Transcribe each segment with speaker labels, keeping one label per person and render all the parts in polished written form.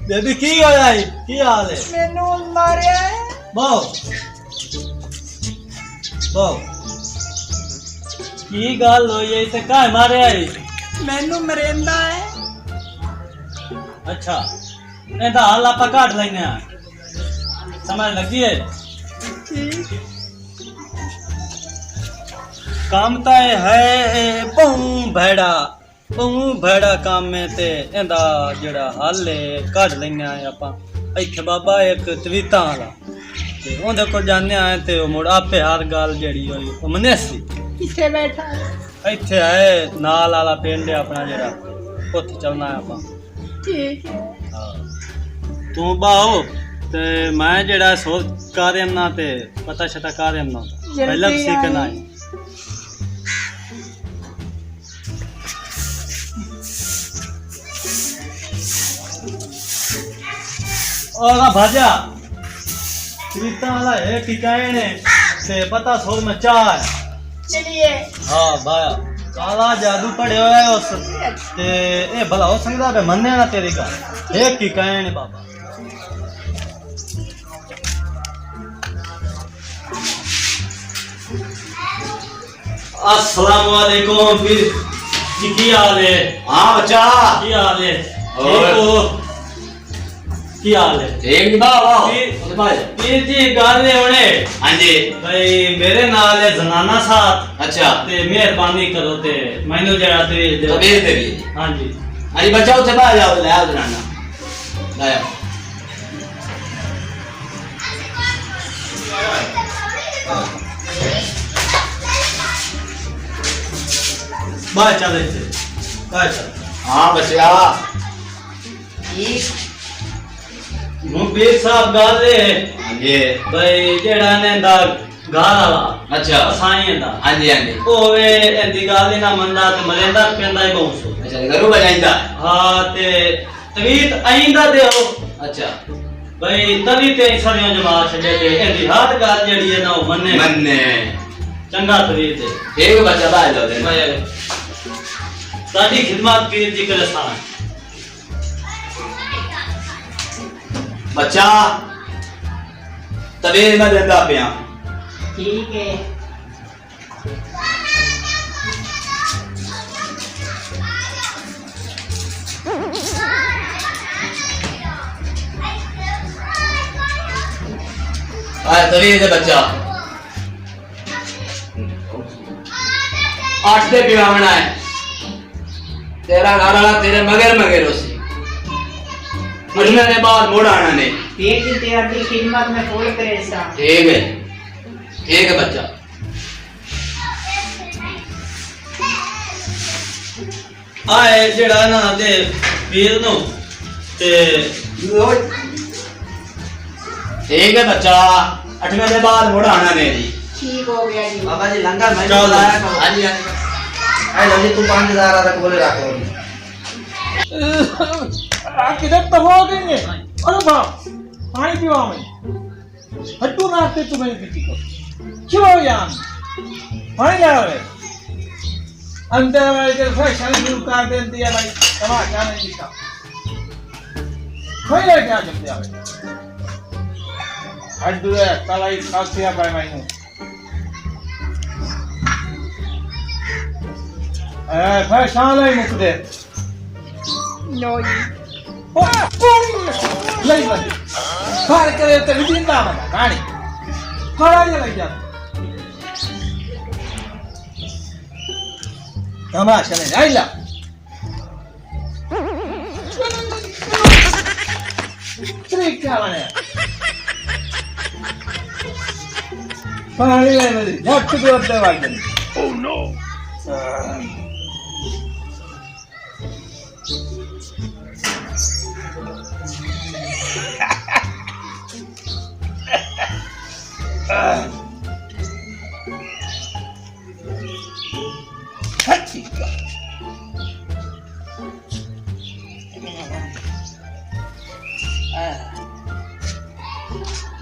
Speaker 1: Baby की होया है की हाल है
Speaker 2: मैनू मारिया है
Speaker 1: बहु बहु की गल होई है ते काहे मारिया है
Speaker 2: मैनू मरेंदा है
Speaker 1: अच्छा एदा हाल आपा काट लेने समझ लगी है
Speaker 2: ठीक
Speaker 1: काम तो है बहु भैड़ा काम में ते एदा जेड़ा हल है काट लेने आपां इत्थे बाबा एक तवीता वाला ते ओंदे कोल जाने आए ते ओ मुड़ आपे हर गल जेड़ी होई ओ मनेसी
Speaker 2: किथे बैठा है
Speaker 1: इत्थे है नाल वाला पिंड है अपना जेड़ा उत्थे चलना है आपां
Speaker 2: ठीक है
Speaker 1: हां तू बाहो ते मैं जेड़ा सोच कार्यम ना ते पता छता कार्यम ना पहला सीखना है और भाजा तवीता वाला है टिकाने से पता सोच में चाह है
Speaker 2: चलिए
Speaker 1: हाँ भाया काला जादू पड़े हुआ है उस ते ए भला हो सकदा बे मन्ने ना तेरी का एक की कहने बाबा अस्सलाम वालेकुम फिर की हाल है
Speaker 3: हां बच्चा
Speaker 1: की हाल है
Speaker 3: और
Speaker 1: की हाल है
Speaker 3: ठीक बाबा
Speaker 1: पीर जी गल है होने
Speaker 3: हां जी
Speaker 1: भाई मेरे नाल है जनाना साथ
Speaker 3: अच्छा
Speaker 1: ते मेहरबानी करो ते मैनू जरा तवीज दे
Speaker 3: तवीज दे
Speaker 1: हां जी
Speaker 3: अरे बच्चा उठे बाहर जाओ ले आओ जनाना ले आओ
Speaker 1: बाहर चल इत्थे बाहर चल
Speaker 3: हां बच्चा
Speaker 2: ठीक
Speaker 1: मुबीर साहब गल है
Speaker 3: हां जी
Speaker 1: भाई जेड़ा ने दा घर वाला
Speaker 3: अच्छा
Speaker 1: साईं दा
Speaker 3: हां जी
Speaker 1: ओवे एंदी गल ना मंदा ते मरेंदा पेंदा ही बहुत
Speaker 3: अच्छा घरू बजाइंदा
Speaker 1: हां ते तवीत आइंदा दे हो
Speaker 3: अच्छा
Speaker 1: भाई तभी ते सरियों जमा छडे ते एंदी हर गल जेड़ी है ना ओ मन्ने चंगा तवीत है
Speaker 3: ठीक बच्चा बाहर जाओ दे
Speaker 1: साडी खिदमत पीर जी के साथ
Speaker 3: बच्चा तबीर में देता पिया
Speaker 2: ठीक है
Speaker 3: आए तबीर दे बच्चा 8 दे पिवावना है तेरा घर वाला तेरे मगर उसी मरने के बाद मोड़ आना ने
Speaker 2: पीर जी तेरी खिदमत में फूल करे सा
Speaker 3: ठीक है बच्चा
Speaker 1: आए जेड़ा ना ते पीर नु ते
Speaker 3: ठीक है बच्चा 8वें के बाद मोड़ आना ने जी
Speaker 2: ठीक हो गया जी
Speaker 4: बाबा जी लंगर मैं
Speaker 1: चलो।
Speaker 4: बुलाया करो
Speaker 3: हां जी
Speaker 4: ए लो जी तू 5000 रख बोले रखो
Speaker 5: किधर तो हो गए अरे बाप पानी पियो हमें हट्टू नाते तुम्हें किसी को क्यों यार पानी ला रहे अंदर वाले के फैशन शुरू कर दे दिया भाई तमाशा नहीं दिखा कोई ले क्या करते हैं हड्डू है तलाई खासिया भाई मैंने फैशन नहीं मुक दे
Speaker 2: नो जी
Speaker 5: लई लई फार करे ते जिंदा बना गाड़ी खड़ा ही लई जा तमाशा नहीं आइला ट्रिक क्या बने पानी ले मेरी झट के उठते वाले ओह नो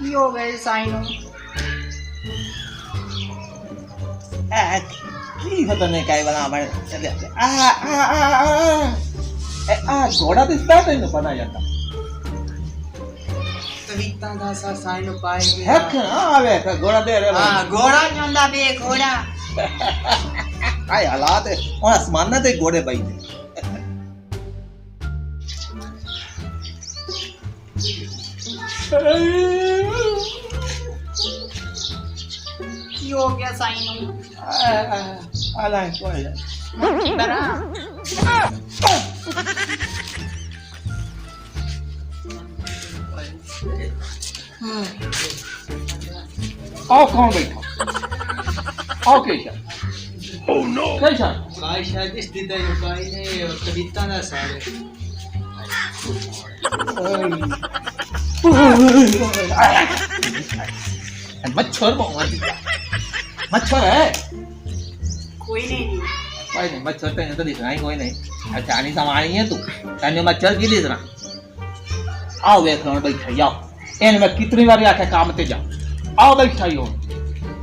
Speaker 2: की हो गए साइनो
Speaker 4: की पता नहीं काय बना हमारे घोड़ा दिसता है तो पता जाता
Speaker 2: ਤਵੀਤਾਂ ਦਾ ਸਾਈਨ ਨੂੰ ਪਾਏ
Speaker 5: ਹੈ ਕਿ ਆਵੇ ਤਾਂ ਗੋੜਾ ਦੇ ਰੇ
Speaker 2: ਹਾਂ ਘੋੜਾ ਜਾਂਦਾ ਵੇ ਘੋੜਾ
Speaker 5: ਆਏ ਹਾਲਾਤ ਹੁਣ ਅਸਮਾਨਾਂ ਤੇ ਘੋੜੇ ਬਈ ਨੇ
Speaker 2: ਕੀ ਹੋ ਗਿਆ ਸਾਈਨ ਨੂੰ
Speaker 5: ਆਲਾ ਕੋਈ
Speaker 2: ਮੱਖੀ ਬਰਾ
Speaker 5: आओ कौन बैठा आओ कैसा ओह नो कैसा
Speaker 2: ਭਾਈ ਸ਼ਾਇਦ ਇਸ ਦੀ ਤਾਂ ਯੁਕਾਈ ਨੇ ਤਵੀਤਾਂ ਦਾ ਸਾਰੇ
Speaker 5: मच्छर बहुत मच्छर है
Speaker 2: ਕੋਈ ਨਹੀਂ ਜੀ
Speaker 5: कोई नहीं मच्छर तेने तो दिखना ही कोई नहीं अच्छा नहीं समानी है तू तेने मच्छर की दिखना आओ देख लो बैठा जाओ इन मैं कितनी बार आखे काम ते जाओ आओ बैठा ही हो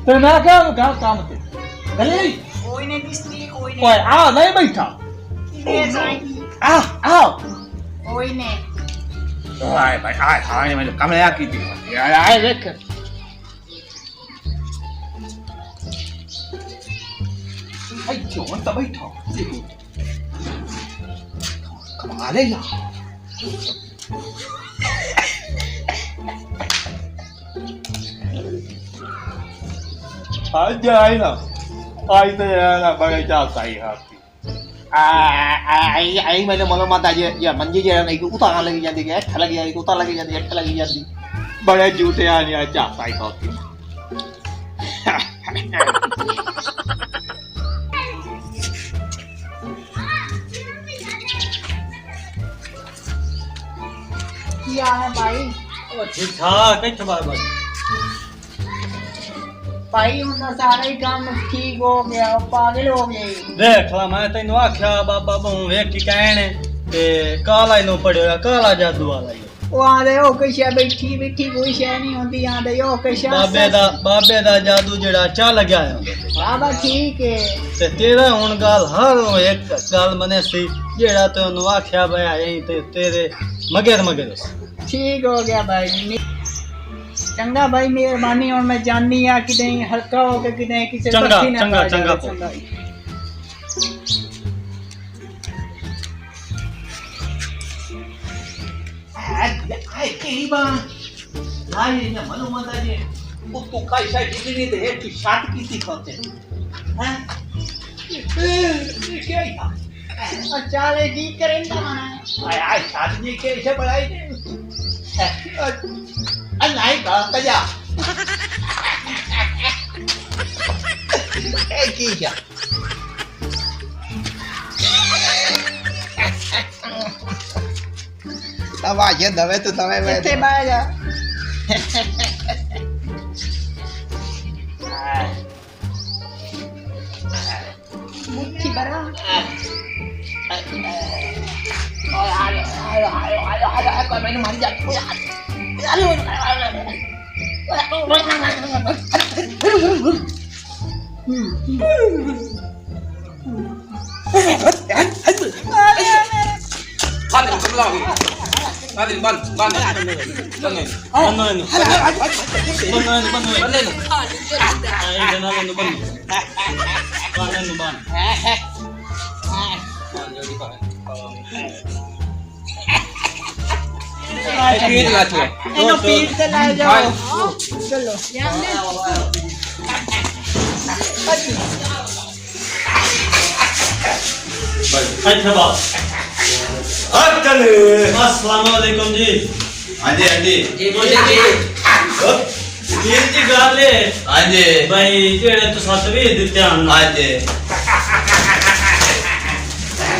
Speaker 5: तो मैं क्या काम ते चले
Speaker 2: ਕੋਈ ਨਹੀਂ ਦਿਸਦੀ ਕੋਈ
Speaker 5: ओए
Speaker 2: ਨਹੀਂ
Speaker 5: आओ नहीं बैठा
Speaker 2: ਇਹ ਸਾਈਨ
Speaker 5: आओ आओ
Speaker 2: ਕੋਈ ਨਹੀਂ
Speaker 5: आए भाई आए आए मैं कम लगा की थी यार आए देख भाई क्यों तो बैठा देखो कमाल है यार आज आए ना आज तो यार ना बड़े चाहता ही हाथी आई मैंने मालूम आता ये मंजी जे नहीं उतार लगी जाती है ठा लगी जाती उतार लगी जाती है ठा लगी जाती बड़े जूते आने आ चाहता ही हाथी
Speaker 2: ਕੀ ਆ ਹੈ ਭਾਈ
Speaker 1: ਉਹ ਠੀਕ ਠਾਕ ਇੱਥੇ ਬਾਬਾ
Speaker 2: ਭਾਈ ਹੁਣ ਤਾਂ ਸਾਰਾ ਹੀ ਕੰਮ ਠੀਕ ਹੋ ਗਿਆ ਉਹ ਪਾਗਲ ਹੋ ਗਏ
Speaker 1: ਦੇਖ ਲਾ ਮੈਂ ਤੈਨੂੰ ਆਖਿਆ ਬਾਬਾ ਬਹੂ ਵੇਖ ਕੀ ਕਹਿਣ ਤੇ ਕਾਲਾ ਇਹਨੂੰ ਪੜਿਆ ਕਾਲਾ ਜਾਦੂ ਵਾਲਾ ਹੀ
Speaker 2: ਉਹ ਆਂਦੇ ਉਹ ਕਿਸ਼ਾ ਬੈਠੀ ਬੈਠੀ ਕੋਈ ਸ਼ੈ ਨਹੀਂ ਹੁੰਦੀ ਆਂਦੇ ਉਹ ਕਿਸ਼ਾ
Speaker 1: ਬਾਬੇ ਦਾ ਜਾਦੂ ਜਿਹੜਾ ਚੱਲ ਗਿਆ ਹੁੰਦਾ
Speaker 2: ਬਾਬਾ ਠੀਕ ਹੈ
Speaker 1: ਤੇ ਤੇਰਾ ਹੁਣ ਗੱਲ ਹਰ ਇੱਕ ਗੱਲ ਮਨੇ ਸੀ ਜਿਹੜਾ ਤੇ ਉਹਨੂੰ ਆਖਿਆ ਬਿਆ ਐਂ ਤੇ ਤੇਰੇ ਮਗਰ
Speaker 2: ਠੀਕ ਹੋ ਗਿਆ ਭਾਈ ਚੰਗਾ ਭਾਈ ਮਿਹਰਬਾਨੀ ਹੁਣ ਮੈਂ ਜਾਣੀ ਆ ਕਿਤੇ ਹਲਕਾ ਹੋ ਕੇ ਕਿਤੇ ਕਿਸੇ
Speaker 1: ਚੰਗਾ,
Speaker 2: ਪੱਖੀ ਨਾ
Speaker 1: ਚੰਗਾ,
Speaker 2: ਪੈ ਜਾਵੇ।
Speaker 1: ਚੰਗਾ।
Speaker 5: आई कई बार आई ने मालूम आता है वो तो काई साइड कितनी दे है कि शाट की थी खाते हैं ये क्या है
Speaker 2: अच्छा ले की करेंगे माना
Speaker 5: आई आई शाट ने कैसे बढ़ाई दे नहीं का तजा ए की क्या तब आ गया दवे तो तवे में
Speaker 2: कितने बार जा मुट्ठी बड़ा
Speaker 5: मैंने मारी
Speaker 2: इनो पीठ से ले जाओ चलो
Speaker 1: अच्छा बाप
Speaker 3: अक्कल
Speaker 1: अस्सलाम वालेकुम जी
Speaker 3: हाँ जी हाँ जी
Speaker 1: जी जी गल है
Speaker 3: हाँ जी
Speaker 1: भाई जेड़े तू तवीज दिते ਹਨ
Speaker 3: हाँ जी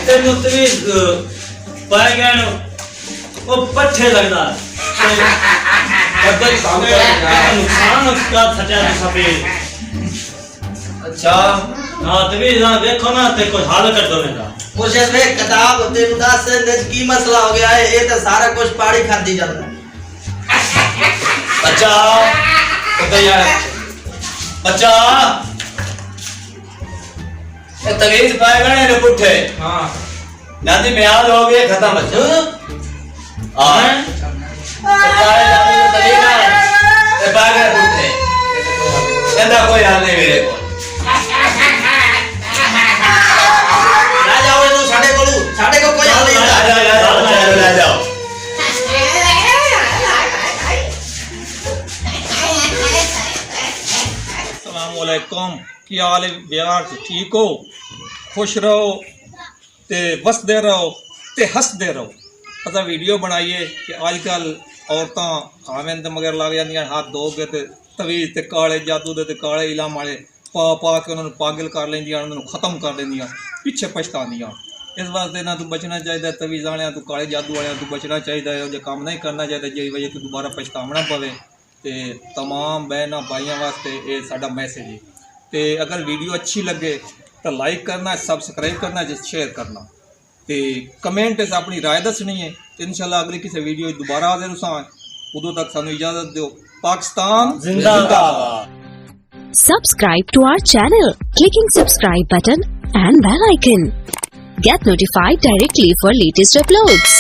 Speaker 1: ਤੈਨੂੰ ਤਵੀਜ਼ ਪੈ ਗਿਆ ਨੂੰ ਉਹ ਪੱਠੇ ਲੱਗਦਾ
Speaker 3: बदल काम कर
Speaker 1: ਨੁਕਸਾਨ का ਸੱਚਾ ਸਭੇ
Speaker 3: अच्छा
Speaker 1: ਹਾਂ ਤਵੀਜ਼ ਨਾ ਦੇਖੋ ਨਾ ਤੇ ਕੋਈ ਹੱਲ ਕਰ ਦੋਵੇਗਾ
Speaker 4: मुझे वे किताब तेन दस की मसला हो गया है ये तो सारा कुछ पाड़ी खाती जाता है
Speaker 3: अच्छा तो यार अच्छा ये तवीज पाएगा ना ये पुट्ठे
Speaker 1: ਹਾਂ
Speaker 3: नाती म्याद हो गई खत्म अच्छा हाँ
Speaker 5: अलैकुम की हाल है यार ठीक हो खुश रहो ते वसदे रहो ते हसदे रहो। असा वीडियो बनाइए कि अजकल औरतां खाविंद मगर लग जांदियां हाथ धो के ते तवीज़ ते काले जादू दे ते काले इलाम वाले पा के उन्होंने पागल कर लेंदियां उन्होंने ख़त्म कर देंदियां पिछे पछतांदियां। इस वास्ते ना तू बचना चाहिए तवीज़ वाले तू काले जादू वाले तू बचना चाहिए जो काम नहीं करना चाहिए जिस वजह तो दोबारा पछतावना पवे। तो तमाम बहनों भाइयों वास्ते ये साडा मैसेज है। तो अगर वीडियो अच्छी लगे तो लाइक करना सबसक्राइब करना शेयर करना तो कमेंट अपनी राय दसनी है। तो इंशाल्लाह अगली किसी वीडियो दोबारा हाजिर होसां उदों तक सानू इजाजत दो। पाकिस्तान
Speaker 1: जिंदाबाद।
Speaker 6: Subscribe to our channel, clicking subscribe button and bell icon. Get notified directly for latest uploads.